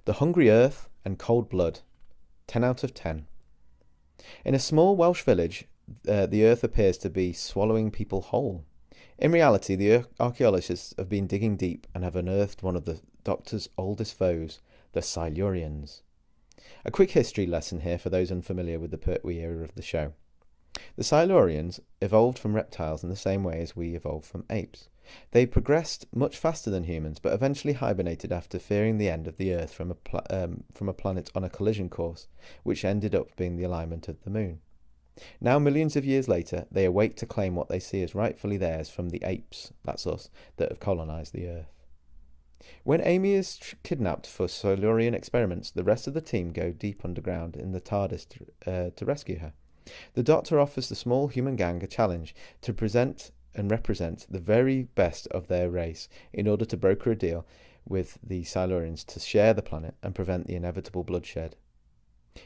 The Hungry Earth and Cold Blood, 10 out of 10. In a small Welsh village, the earth appears to be swallowing people whole. In reality, the archaeologists have been digging deep and have unearthed one of the Doctor's oldest foes, the Silurians. A quick history lesson here for those unfamiliar with the Pertwee era of the show. The Silurians evolved from reptiles in the same way as we evolved from apes. They progressed much faster than humans, but eventually hibernated after fearing the end of the Earth from a planet on a collision course, which ended up being the alignment of the Moon. Now, millions of years later, they awake to claim what they see as rightfully theirs from the apes, that's us, that have colonised the Earth. When Amy is kidnapped for Silurian experiments, the rest of the team go deep underground in the TARDIS to rescue her. The Doctor offers the small human gang a challenge to present and represent the very best of their race in order to broker a deal with the Silurians to share the planet and prevent the inevitable bloodshed.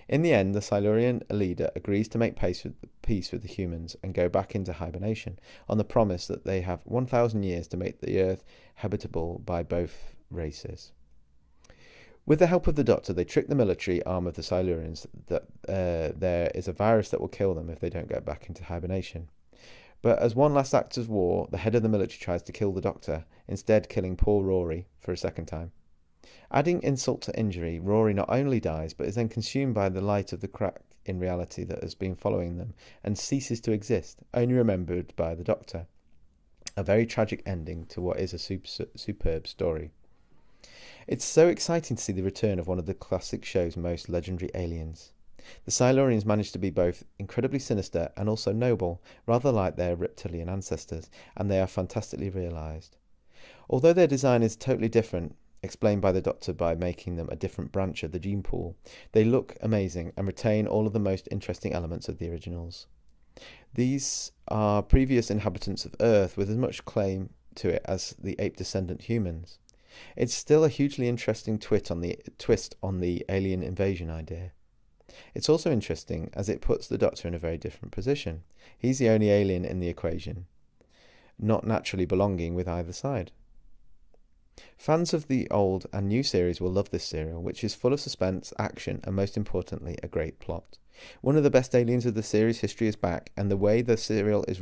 In the end, the Silurian leader agrees to make peace with the humans and go back into hibernation, on the promise that they have 1,000 years to make the Earth habitable by both races. With the help of the Doctor, they trick the military arm of the Silurians that there is a virus that will kill them if they don't get back into hibernation. But as one last act of war, the head of the military tries to kill the Doctor, instead killing poor Rory for a second time. Adding insult to injury, Rory not only dies, but is then consumed by the light of the crack in reality that has been following them, and ceases to exist, only remembered by the Doctor. A very tragic ending to what is a superb story. It's so exciting to see the return of one of the classic show's most legendary aliens. The Silurians managed to be both incredibly sinister and also noble, rather like their reptilian ancestors, and they are fantastically realised. Although their design is totally different, explained by the Doctor by making them a different branch of the gene pool, they look amazing and retain all of the most interesting elements of the originals. These are previous inhabitants of Earth with as much claim to it as the ape-descendant humans. It's still a hugely interesting twist on the alien invasion idea. It's also interesting as it puts the Doctor in a very different position. He's the only alien in the equation, not naturally belonging with either side. Fans of the old and new series will love this serial, which is full of suspense, action, and most importantly, a great plot. One of the best aliens of the series history is back, and the way the serial is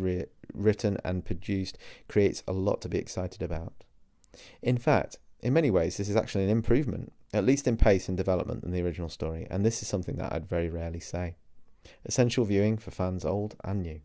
written and produced creates a lot to be excited about. In fact, in many ways, this is actually an improvement, at least in pace and development, than the original story, and this is something that I'd very rarely say. Essential viewing for fans old and new.